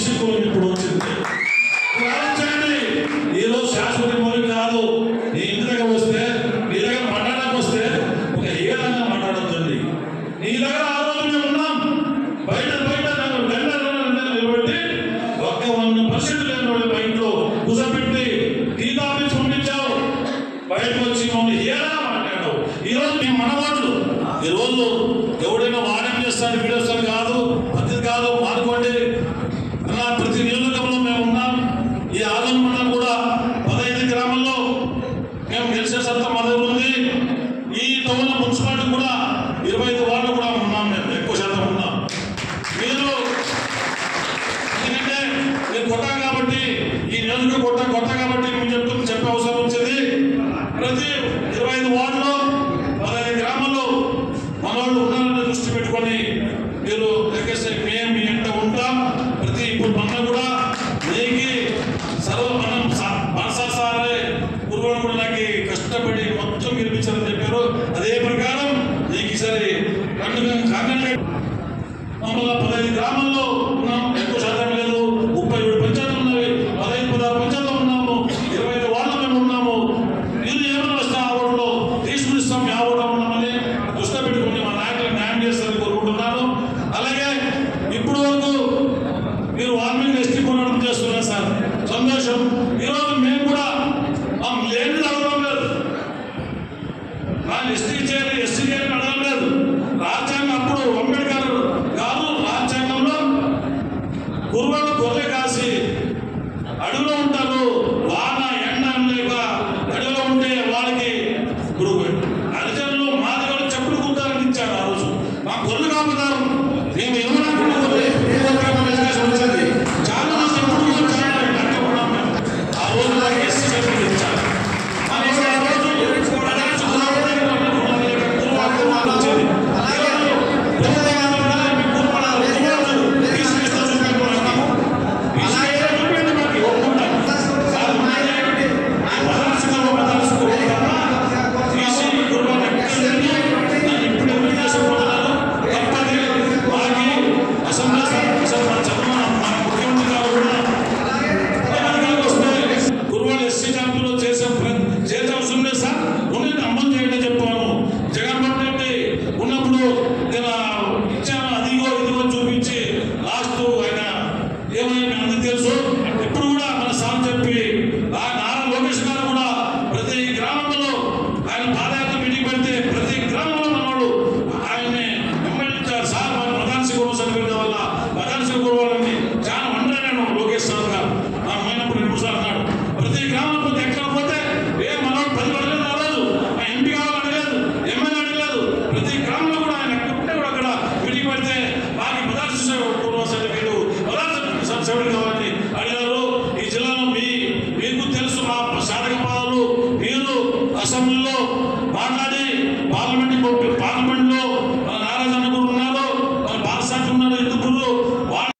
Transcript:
తీసుకొని ఇప్పుడు వచ్చింది. ఆలోచించండి, ఈరోజు శాశ్వత మూలం కాదు. నీ ఇంటి దగ్గర వస్తే, నీ దగ్గర మాట్లాడడానికి వస్తే ఒక హీనంగా మాట్లాడద్దండి. నీ దగ్గర ఆ రోజు మేము ఉన్నాం, బయట నన్ను నిలబెట్టి 1% లేని వాళ్ళు మా ఇంట్లో కూర్చోబెట్టి టీ కాఫీ పంపించావు, బయటకు వచ్చి మమ్మల్ని హీనంగా మాట్లాడావు. ఈరోజు మేము మనవాళ్ళు. ఈరోజు ఎవడైనా వాడేం చేస్తాడు, వీడేస్తాడు కాదు, పద్ధతి కాదు, మానుకోండి. అలా ప్రతి నియోజకవర్గంలో మేము ఉన్నాం. ఈ ఆదరణ మండలం కూడా 15 గ్రామాల్లో మేము గెలిచే సత్తా మా దగ్గర ఉంది. ఈ టౌన్ మున్సిపాలిటీ కూడా 25 వార్డులు కూడా ఉన్నాం. మేము ఎక్కువ శాతం ఉన్నాం. మీరు ఎందుకంటే మీరు కొట్టాం కాబట్టి, ఈ నియోజకవర్గం కొత్త కాబట్టి మీరు చెప్పే అవసరం వచ్చింది. ప్రతి 25 వార్డులో 15 గ్రామాల్లో మనవాళ్ళు ఉన్నారని దృష్టి పెట్టుకొని మీరు లెక్కేస్తే మేము మీ ఇంట ఉంటాం. ప్రతి ఇప్పుడు మన కూడా నీకు మనం మనసారే గురువులు కూడా నాకు కష్టపడి మొత్తం గెలిపించాలని చెప్పారు. అదే ప్రకారం నీకు ఈసారి మమ్మల్ని 15 గ్రామాల్లో ఉన్నాం. ఎక్కువ శాతం లేదు, 37 పంచాయతీలు ఉన్నవి, 15-16 పంచాయతీలు ఉన్నాము, 25 వార్డులు మేము ఉన్నాము. మీరు ఏమైనా వస్తే ఆ ఓట్లో తీసుకుని ఇస్తాం, ఆ ఓట్లో ఉన్నామని దృష్టి పెట్టుకుని మా నాయకులకు న్యాయం చేస్తారని కోరుకుంటున్నాను. అలాగే ఇప్పుడు వరకు మీరు వాల్మీకి ఎస్టీ పోరాటం చేస్తున్నారు సార్, సంతోషం. ఈరోజు మేము కూడా లేనిది అడగడం లేదు, ఎస్టీ చేయాలి ఎస్సీ చేయాలని అడగడం లేదు. రాజ్యాంగం అప్పుడు అంబేద్కర్ గారు రాజ్యాంగంలో గురువులు గొర్రె కాసి అడవిలో ఉంటారు, వాన ఎండ లేక అడవిలో ఉంటే వాళ్ళకి గురువు అర్జన్లు మాదిగలు చెప్పులు కుట్టాలని ఇచ్చారు. ఆ రోజు మా గొర్రెలు కాపుతారు, మేము ఏమన్నా వచ్చింది చాలా ఆ రోజు ఎస్సీ చెప్పులు ఇచ్చారు. అసెంబ్లీ